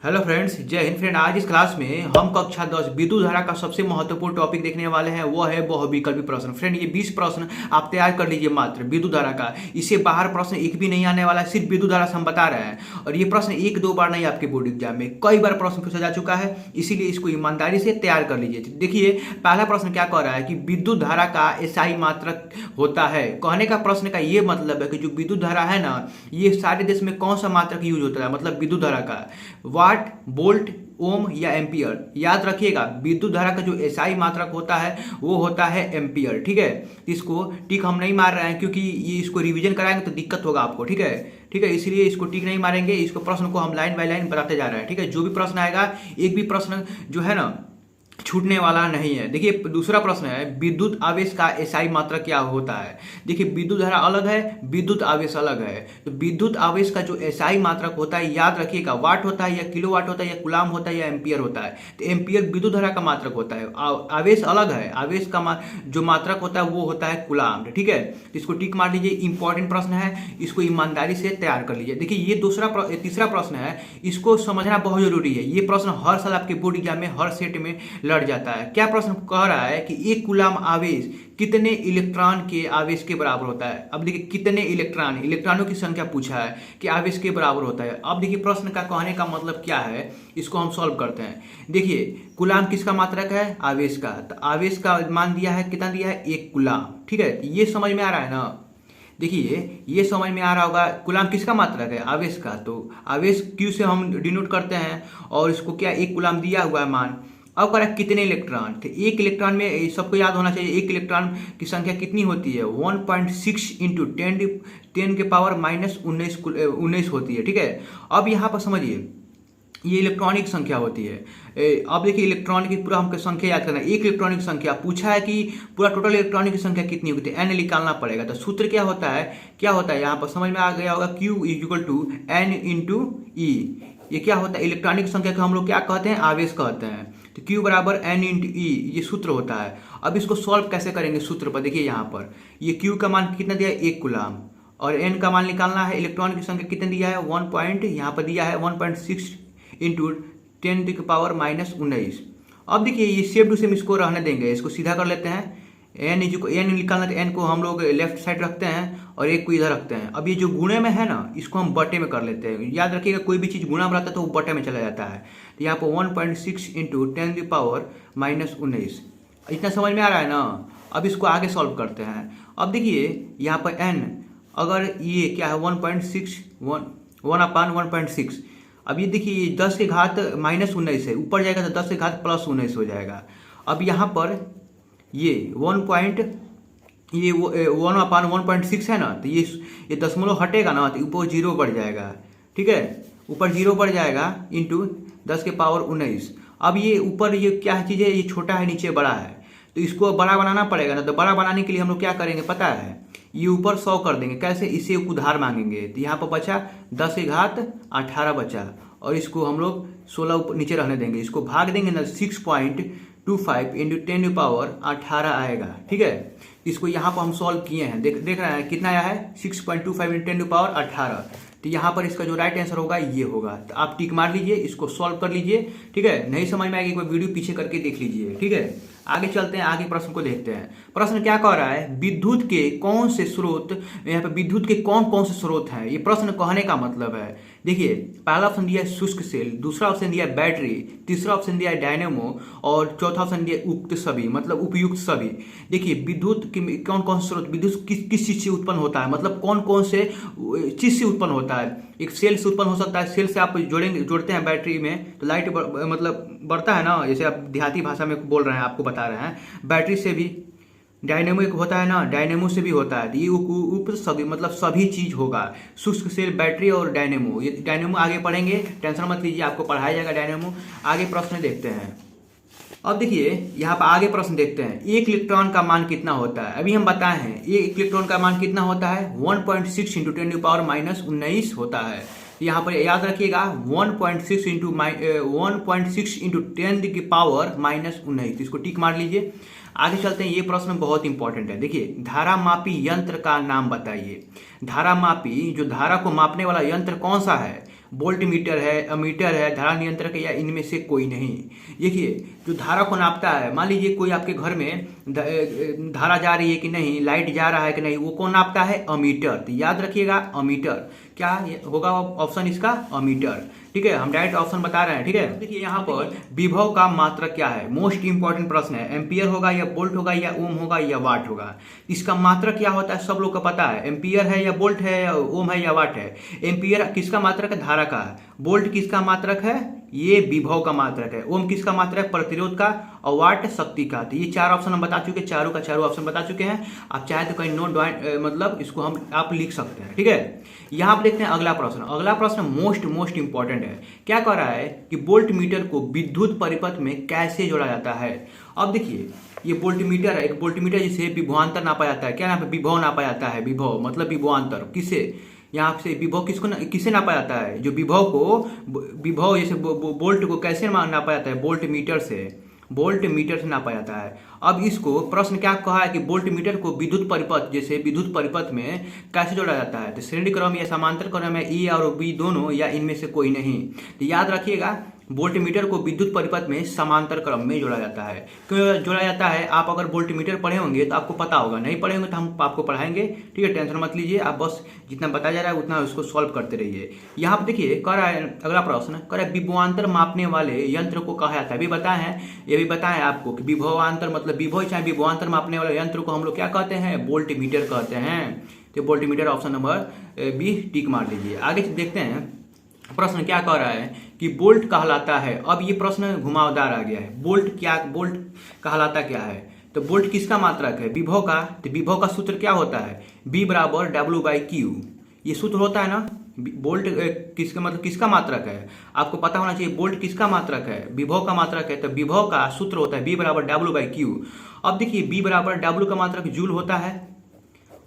Hello friends, जय Hind friend. आज इस क्लास में हम कक्षा 10 विद्युत धारा का सबसे महत्वपूर्ण टॉपिक देखने वाले हैं, वो है बहुविकल्पी प्रश्न। फ्रेंड, ये 20 प्रश्न आप तैयार कर लीजिए मात्र विद्युत धारा का। इससे बाहर प्रश्न एक भी नहीं आने वाला है, सिर्फ विद्युत धारा से हम बता रहे हैं। और ये प्रश्न एक दो बार नहीं, आपके बोर्ड एग्जाम में कई बार प्रश्न पूछा जा चुका है, इसीलिए इसको ईमानदारी से तैयार कर लीजिए। देखिए, पहला प्रश्न क्या कह रहा है कि विद्युत धारा का एसआई मात्रक होता है। कहने का प्रश्न का ये मतलब है कि जो विद्युत धारा है ना, ये सारे देश में कौन सा मात्रक यूज होता है, मतलब विद्युत धारा का वाट, वोल्ट, ओम या एम्पियर। याद रखिएगा, विद्युत धारा का जो एसआई मात्रक होता है वो होता है एम्पियर। ठीक है, इसको टिक हम नहीं मार रहे हैं क्योंकि ये इसको रिवीजन कराएंगे तो दिक्कत होगा आपको। ठीक है, इसलिए इसको टिक नहीं मारेंगे। इसको प्रश्न को हम लाइन बाय लाइन बताते जा रहे हैं। ठीक है, जो भी प्रश्न आएगा, एक भी प्रश्न जो है ना छूटने वाला नहीं है। देखिए, दूसरा प्रश्न है विद्युत आवेश का एसआई मात्रक क्या होता है। देखिए, विद्युत धारा अलग है, विद्युत आवेश अलग है। तो विद्युत आवेश का जो एसआई मात्रक होता है, याद रखिएगा, वाट होता है या किलोवाट होता है या कूलाम होता है या एम्पियर होता है। तो एम्पियर विद्युत धारा का मात्रक होता है, आवेश अलग है। आवेश का जो मात्रक होता है वो होता है कूलाम। ठीक है, तो इसको टिक मार लीजिए। इंपॉर्टेंट प्रश्न है, इसको ईमानदारी से तैयार कर लीजिए। देखिए, ये तीसरा प्रश्न है, इसको समझना बहुत जरूरी है। ये प्रश्न हर साल आपके बोर्ड एग्जाम में हर सेट में लड़ जाता है। क्या प्रश्न कह रहा है कि एक कूलाम आवेश कितने इलेक्ट्रॉन के आवेश के बराबर होता है। अब देखिए, कितने इलेक्ट्रॉनों की संख्या पूछा है कि आवेश के बराबर होता है। अब देखिए, प्रश्न का कहने का मतलब क्या है, इसको हम सॉल्व करते हैं। देखिए, कूलाम किसका मात्रक है, आवेश का। तो आवेश का मान दिया है, कितना दिया है, 1 कूलाम। ठीक है, ये समझ में आ रहा है ना। देखिए, ये समझ में आ रहा होगा, कूलाम किसका मात्रक है, आवेश का। तो आवेश क्यू से हम डिनोट करते हैं और इसको क्या 1 कूलाम दिया हुआ है मान। अब करा कितने इलेक्ट्रॉन थे, एक इलेक्ट्रॉन में सबको याद होना चाहिए, एक इलेक्ट्रॉन की संख्या कितनी होती है, 1.6 इंटू 10 के पावर माइनस 19 होती है। ठीक है, अब यहाँ पर समझिए, ये इलेक्ट्रॉनिक संख्या होती है। अब देखिए, इलेक्ट्रॉन की पूरा हमको संख्या याद करना है। एक इलेक्ट्रॉनिक संख्या पूछा है कि पूरा टोटल इलेक्ट्रॉनिक की संख्या कितनी होती है, एन निकालना पड़ेगा। तो सूत्र क्या होता है यहाँ पर समझ में आ गया होगा, Q equal to N into E. ये क्या होता है, इलेक्ट्रॉनिक संख्या को हम लोग क्या कहते हैं, आवेश कहते हैं। तो Q बराबर एन इंटू ई, ये सूत्र होता है। अब इसको सॉल्व कैसे करेंगे सूत्र पर। देखिए, यहाँ पर ये Q का मान कितना दिया है, 1 कूलाम, और N का मान निकालना है, इलेक्ट्रॉन की संख्या कितने दिया है, 1 पॉइंट यहाँ पर दिया है 1.6 इंटू 10 के पावर माइनस 19। अब देखिए, ये सेम टू सेम इसको रहने देंगे, इसको सीधा कर लेते हैं। एन निकालना, तो एन को हम लोग लेफ्ट साइड रखते हैं और एक को इधर रखते हैं। अब ये जो गुणे में है ना, इसको हम बटे में कर लेते हैं। याद रखिएगा, कोई भी चीज़ गुणा में रहता है तो वो बटे में चला जाता है। तो यहाँ पर 1.6 इंटू 10 की पावर माइनस 19, इतना समझ में आ रहा है ना। अब इसको आगे सॉल्व करते हैं। अब देखिए, यहाँ पर एन, अगर ये क्या है 1.6 अब ये देखिए, 10 के घात माइनस 19 है, ऊपर जाएगा तो 10 के घात प्लस 19 हो जाएगा। अब यहाँ पर ये 1/1.6 है ना, तो ये दशमलव हटेगा ना, तो ऊपर 0 बढ़ जाएगा। ठीक है, ऊपर 0 बढ़ जाएगा इंटू 10 के पावर 19। अब ये ऊपर ये क्या चीज़ है, ये छोटा है, नीचे बड़ा है, तो इसको बड़ा बनाना पड़ेगा ना। तो बड़ा बनाने के लिए हम लोग क्या करेंगे पता है, ये ऊपर 100 कर देंगे। कैसे, इसे उधार मांगेंगे। तो यहाँ पर बचा 10 के घात 18 बचा, और इसको हम लोग 16 ऊपर नीचे रहने देंगे। इसको भाग देंगे ना, 6.25 इंटू 10 की पावर 18 आएगा। ठीक है, इसको यहाँ पर हम सॉल्व किए हैं, देख रहे हैं कितना आया है, 6.25 इंटू 10 की पावर 18। तो यहाँ पर इसका जो राइट आंसर होगा ये होगा। तो आप टिक मार लीजिए, इसको सॉल्व कर लीजिए। ठीक है, नहीं समझ में आएगी कोई वीडियो पीछे करके देख लीजिए। ठीक है, आगे चलते हैं, आगे प्रश्न को देखते हैं। प्रश्न क्या कह रहा है, विद्युत के कौन से स्रोत, यहाँ पे विद्युत के कौन कौन से स्रोत हैं, ये प्रश्न कहने का मतलब है। देखिए, पहला ऑप्शन दिया है शुष्क सेल, दूसरा ऑप्शन दिया है बैटरी, तीसरा ऑप्शन दिया है डायनेमो, और चौथा ऑप्शन दिया है उक्त सभी, मतलब उपयुक्त सभी। देखिए, विद्युत के कौन कौन से स्रोत, विद्युत किस चीज से उत्पन्न होता है, मतलब कौन कौन से चीज से उत्पन्न होता है। एक सेल से उत्पन्न हो सकता है, सेल से आप जोड़ते हैं बैटरी में तो लाइट मतलब बढ़ता है ना, जैसे आप देहाती भाषा में बोल रहे हैं, आपको बता रहे हैं। बैटरी से भी, डायनेमो एक होता है ना, डायनेमो से भी होता है। ये उप सभी, मतलब सभी चीज होगा, शुष्क सेल, बैटरी और डायनेमो। ये डायनेमो आगे पढ़ेंगे, टेंशन मत लीजिए, आपको पढ़ाया जाएगा डायनेमो। आगे प्रश्न देखते हैं। अब देखिए, यहाँ पर आगे प्रश्न देखते हैं, एक इलेक्ट्रॉन का मान कितना होता है। अभी हम बताए हैं, एक इलेक्ट्रॉन का मान कितना होता है, 1.6 इंटू 10 की पावर माइनस 19 होता है। यहाँ पर याद रखिएगा, 1.6 इंटू 10 की पावर माइनस 19, इसको टिक मार लीजिए। आगे चलते हैं, ये प्रश्न बहुत इंपॉर्टेंट है। देखिए, धारा मापी यंत्र का नाम बताइए। धारा मापी, जो धारा को मापने वाला यंत्र कौन सा है, वोल्ट मीटर है, अमीटर है, धारा नियंत्रक है, या इनमें से कोई नहीं। देखिए जो धारा को नापता है, मान लीजिए कोई आपके घर में धारा जा रही है कि नहीं, लाइट जा रहा है कि नहीं, वो कौन नापता है? अमीटर। तो याद रखिएगा अमीटर क्या होगा ऑप्शन इसका? अमीटर। ठीक है, हम डायरेक्ट ऑप्शन बता रहे हैं। ठीक है, देखिए यहाँ पर विभव का मात्रक क्या है, मोस्ट इंपॉर्टेंट प्रश्न है। एम्पियर होगा या वोल्ट होगा या ओम होगा या वाट होगा? इसका मात्रक क्या होता है सब लोग को पता है। एम्पियर है या वोल्ट है या ओम है या वाट है? एम्पियर किसका मात्रक है? धारा का। वोल्ट किसका मात्रक है? ये विभव का मात्रक है। ओम किसका मात्रक है? प्रतिरोध का। और वाट शक्ति का। तो ये चार ऑप्शन हम बता चुके, चारों का चारों ऑप्शन बता चुके हैं। आप चाहे तो कहीं नोट मतलब इसको हम आप लिख सकते हैं। ठीक है, यहाँ पर देखते हैं अगला प्रश्न। अगला प्रश्न मोस्ट इंपॉर्टेंट है। क्या कह रहा है कि वोल्ट मीटर को विद्युत परिपथ में कैसे जोड़ा जाता है? अब देखिए ये वोल्ट मीटर है, एक वोल्ट मीटर जिसे विभवांतर नापा जाता है। क्या नापा? विभव नापा जाता है। विभव मतलब विभवांतर। किसे? यहाँ से विभव किसे नापा जाता है? जो विभव जैसे वोल्ट को कैसे नापा जाता है? वोल्ट मीटर से। वोल्ट मीटर से नापा जाता है। अब इसको प्रश्न क्या कहा है कि वोल्ट मीटर को विद्युत परिपथ जैसे विद्युत परिपथ में कैसे जोड़ा जाता है? तो श्रेणी क्रम या समांतर क्रम है, ई और बी दोनों, या इनमें से कोई नहीं? तो याद रखिएगा वोल्ट मीटर को विद्युत परिपथ में समांतर क्रम में जोड़ा जाता है। क्यों जोड़ा जाता है? आप अगर वोल्ट मीटर पढ़े होंगे तो आपको पता होगा, नहीं पढ़े होंगे तो हम आपको पढ़ाएंगे। ठीक है, टेंशन मत लीजिए, आप बस जितना बताया जा रहा है उतना उसको सॉल्व करते रहिए। यहाँ पर देखिए कह रहा है अगला प्रश्न, कह रहा है विभवांतर मापने वाले यंत्र को कहा जाता है। अभी बताए हैं, ये भी बताएं आपको कि विभवांतर मतलब विभव चाहे विभवांतर मापने वाले यंत्र को हम लोग क्या कहते हैं? वोल्ट मीटर कहते हैं। तो voltmeter option number B tick मार लीजिए। आगे देखते हैं प्रश्न क्या कह रहा है कि वोल्ट कहलाता है। अब ये प्रश्न घुमावदार आ गया है। वोल्ट कहलाता क्या है? तो वोल्ट किसका मात्रक है? विभव का। तो विभव का सूत्र क्या होता है? V बराबर W/Q। ये सूत्र होता है ना। वोल्ट किसका मात्रक है? आपको पता होना चाहिए वोल्ट किसका मात्रक है? विभव का मात्रक है। तो विभव का सूत्र होता है V बराबर W/Q। अब देखिए V बराबर W का मात्रक जूल होता है,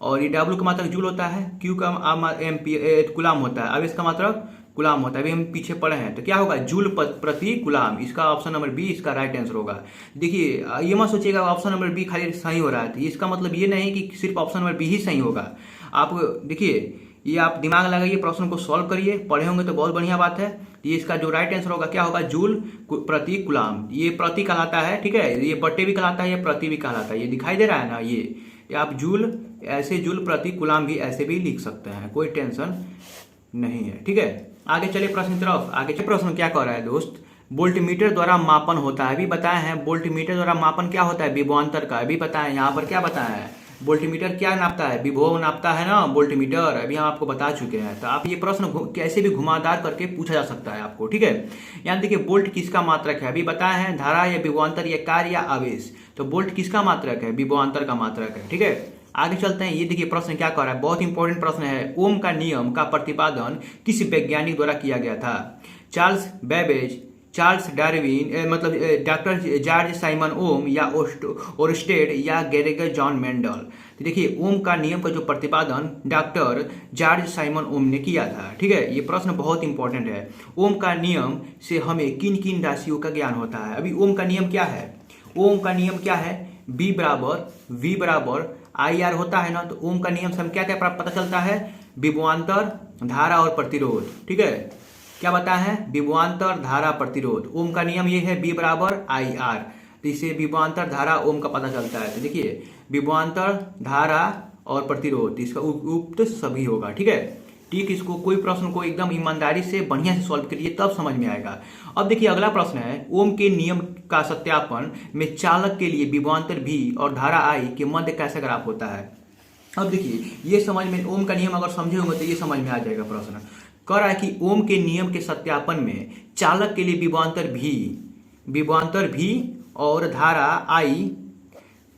और ये W का मात्रक जूल होता है, Q का एम्पियर गुलाम होता है। अब इसका मात्रक गुलाम होता है, अभी हम पीछे पढ़े हैं। तो क्या होगा? जूल प्रति गुलाम। इसका ऑप्शन नंबर बी इसका राइट आंसर होगा। देखिए ये मत सोचिएगा ऑप्शन नंबर बी खाली सही हो रहा है, तो इसका मतलब ये नहीं कि सिर्फ ऑप्शन नंबर बी ही सही होगा। आप देखिए ये आप दिमाग लगाइए, प्रश्न को सॉल्व करिए, पढ़े होंगे तो बहुत बढ़िया बात है। ये इसका जो राइट आंसर होगा क्या होगा? जूल प्रति गुलाम। ये प्रति कहलाता है। ठीक है, ये बट्टे भी कहलाता है, ये प्रति भी कहलाता है। ये दिखाई दे रहा है ना, ये आप जूल ऐसे जूल प्रति गुलाम भी ऐसे भी लिख सकते हैं, कोई टेंशन नहीं है। ठीक है, आगे चलिए प्रश्न की तरफ। आगे प्रश्न क्या कह रहा है दोस्त? वोल्ट मीटर द्वारा मापन होता है। अभी बताए हैं वोल्ट मीटर द्वारा मापन क्या होता है? विभवांतर का। अभी बताएं यहाँ पर क्या बताया है? वोल्ट मीटर क्या नापता है? विभव नापता है ना वोल्ट मीटर। अभी हम आपको बता चुके हैं। तो आप ये प्रश्न कैसे भी घुमावदार करके पूछा जा सकता है आपको। ठीक है, यहाँ देखिए वोल्ट किसका मात्रक है? अभी बताए हैं धारा या विभवांतर या कार्य या आवेश। तो वोल्ट किसका मात्रक है? विभवांतर का मात्रक है। ठीक है, आगे चलते हैं। ये देखिए प्रश्न क्या कर रहा है, बहुत इंपॉर्टेंट प्रश्न है। ओम का नियम का प्रतिपादन किस वैज्ञानिक द्वारा किया गया था? चार्ल्स बेबेज, चार्ल्स डार्विन, मतलब डॉक्टर जॉर्ज साइमन ओम, या ओरस्टेड, या गेरेगर जॉन मेंडल। तो देखिए ओम का नियम का जो प्रतिपादन डॉक्टर जॉर्ज साइमन ओम ने किया था। ठीक है, ये प्रश्न बहुत इंपॉर्टेंट है। ओम का नियम से हमें किन किन राशियों का ज्ञान होता है? अभी ओम का नियम क्या है? ओम का नियम क्या है? V बराबर IR होता है ना। तो ओम का नियम से हम क्या क्या पता चलता है? विभवांतर, धारा और प्रतिरोध। ठीक है, क्या बताया है? विभवांतर, धारा, प्रतिरोध। ओम का नियम ये है V बराबर IR। तो इससे विभवांतर, धारा, ओम का पता चलता है। तो देखिए विभवांतर, धारा और प्रतिरोध, इसका उक्त सभी होगा। ठीक है, ठीक, इसको कोई प्रश्न को एकदम ईमानदारी से बढ़िया से सॉल्व करिए, तब समझ में आएगा। अब देखिए अगला प्रश्न है, ओम के नियम का सत्यापन में चालक के लिए विभवांतर V और धारा I के मध्य कैसे ग्राफ होता है? अब देखिए ये समझ में, ओम का नियम अगर समझे होंगे तो ये समझ में आ जाएगा। प्रश्न कह रहा है कि ओम के नियम के सत्यापन में चालक के लिए विभवांतर V और धारा I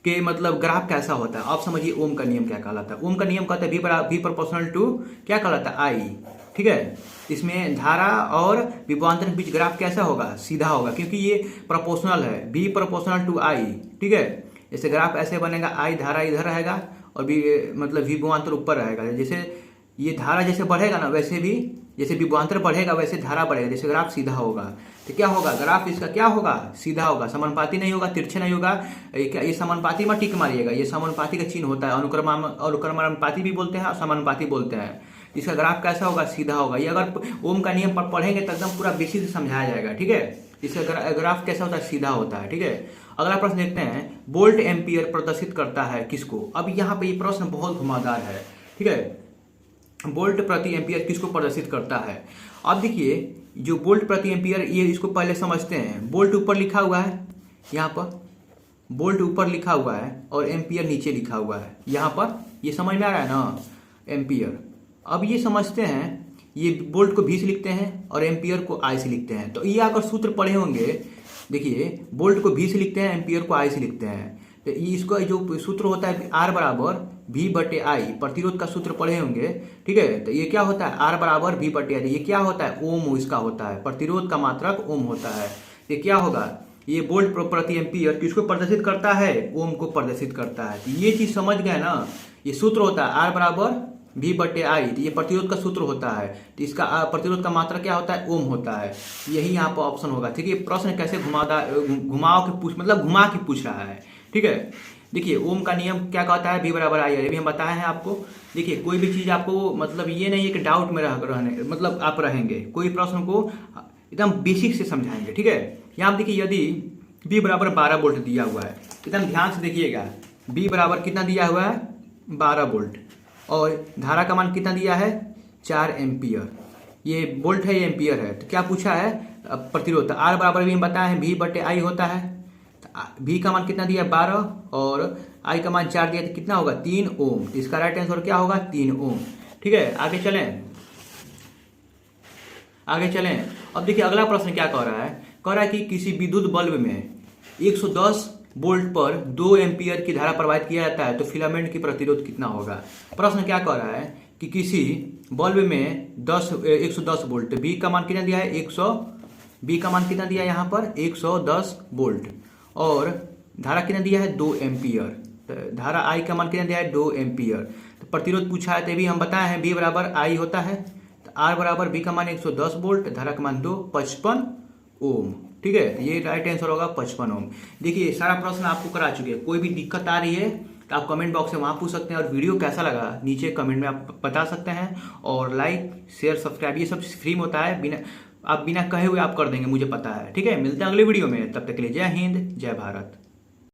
के मतलब ग्राफ कैसा होता है? आप समझिए ओम का नियम क्या कहलाता है। ओम का नियम कहता है V प्रोपोर्शनल टू क्या कहलाता है? I। ठीक है, इसमें धारा और विभवांतर के बीच ग्राफ कैसा होगा? सीधा होगा, क्योंकि ये प्रोपोर्शनल है। V proportional to I। ठीक है, जैसे ग्राफ ऐसे बनेगा, I धारा इधर रहेगा और मतलब विभवांतर ऊपर रहेगा। जैसे ये धारा जैसे बढ़ेगा ना, वैसे भी जैसे विभवांतर बढ़ेगा वैसे धारा बढ़ेगा। जैसे ग्राफ सीधा होगा तो क्या होगा? ग्राफ इसका क्या होगा? सीधा होगा, समानुपाती नहीं होगा, तिरछे नहीं होगा। ये समानुपाती में टिक मारिएगा, ये समानुपाती का चिन्ह होता है। अनुक्रमानुपाती भी बोलते हैं और समानुपाती बोलते हैं। इसका ग्राफ कैसा होगा, सीधा होगा। ये अगर ओम का नियम पढ़ेंगे तो एकदम पूरा बेसिक से समझाया जाएगा, ठीक है। इसका ग्राफ कैसा होता है, सीधा होता है, ठीक है। अगला प्रश्न देखते हैं, वोल्ट एम्पियर प्रदर्शित करता है किसको। अब यहाँ पे ये प्रश्न बहुत घुमावदार है, ठीक है। वोल्ट प्रति एम्पियर किसको प्रदर्शित करता है। अब देखिए जो वोल्ट प्रति एम्पियर, ये इसको पहले समझते हैं। वोल्ट ऊपर लिखा हुआ है, यहाँ पर वोल्ट ऊपर लिखा हुआ है और एम्पियर नीचे लिखा हुआ है यहाँ पर, ये समझ में आ रहा है ना, एम्पियर। अब ये समझते हैं, ये वोल्ट को V से लिखते हैं और एम्पियर को I से लिखते हैं। तो ये अगर सूत्र पढ़े होंगे, देखिए वोल्ट को V से लिखते हैं, एम्पियर को I से लिखते हैं। तो इसका जो सूत्र होता है R बराबर V/I, प्रतिरोध का सूत्र पढ़े होंगे, ठीक है। तो ये क्या होता है, R बराबर V/I, ये क्या होता है, ओम इसका होता है, प्रतिरोध का मात्रक ओम होता है। ये क्या होगा, ये वोल्ट प्रति एम्पियर किसको प्रदर्शित करता है, ओम को प्रदर्शित करता है। तो ये चीज समझ गए ना, ये सूत्र होता है R बराबर V/I, तो ये प्रतिरोध का सूत्र होता है। तो इसका प्रतिरोध का मात्रा क्या होता है, ओम होता है। यही यहाँ पर ऑप्शन होगा, ठीक है। प्रश्न कैसे घुमा के पूछ रहा है, ठीक है। देखिए ओम का नियम क्या कहता है, V/I, ये भी हम बताए हैं आपको। देखिए कोई भी चीज आपको मतलब ये नहीं है कि डाउट में रहने मतलब आप रहेंगे, कोई प्रश्न को एकदम बेसिक से समझाएंगे, ठीक है। यहाँ आप देखिए यदि V बराबर 12 वोल्ट दिया हुआ है, एकदम ध्यान से देखिएगा, V बराबर कितना दिया हुआ है, 12 वोल्ट, और धारा का मान कितना दिया है, 4 एम्पियर। ये वोल्ट है, ये एम्पियर है। तो क्या पूछा है, प्रतिरोध। R बराबर भी हम बताए हैं V/I होता है। V का मान कितना दिया है, 12, और I का मान 4 दिया, तो कितना होगा, 3 ओम। तो इसका राइट आंसर क्या होगा, 3 ओम, ठीक है। आगे चलें। अब देखिए अगला प्रश्न क्या कह रहा है कि किसी विद्युत बल्ब में 110 वोल्ट पर 2 एम्पियर की धारा प्रवाहित किया जाता है, तो फिलामेंट की प्रतिरोध कितना होगा। प्रश्न क्या कह रहा है कि किसी बल्ब में 110 वोल्ट, V का मान कितना दिया है, 100 का मान कितना दिया है यहाँ पर, 110 वोल्ट, और धारा कितना दिया है, 2 एम्पियर। तो धारा I का मान कितना दिया है, 2 एम्पियर। तो प्रतिरोध पूछा है, तो भी हम बताए हैं V बराबर I होता है। तो R बराबर V का मान 110 वोल्ट, धारा का मान 2, 55 ओम, ठीक है। ये राइट आंसर होगा 55 ओम। देखिए सारा प्रश्न आपको करा चुके हैं। कोई भी दिक्कत आ रही है तो आप कमेंट बॉक्स में वहाँ पूछ सकते हैं, और वीडियो कैसा लगा नीचे कमेंट में आप बता सकते हैं। और लाइक शेयर सब्सक्राइब ये सब फ्री में होता है, बिना कहे हुए आप कर देंगे, मुझे पता है, ठीक है। मिलते हैं अगले वीडियो में, तब तक के लिए जय हिंद, जय भारत।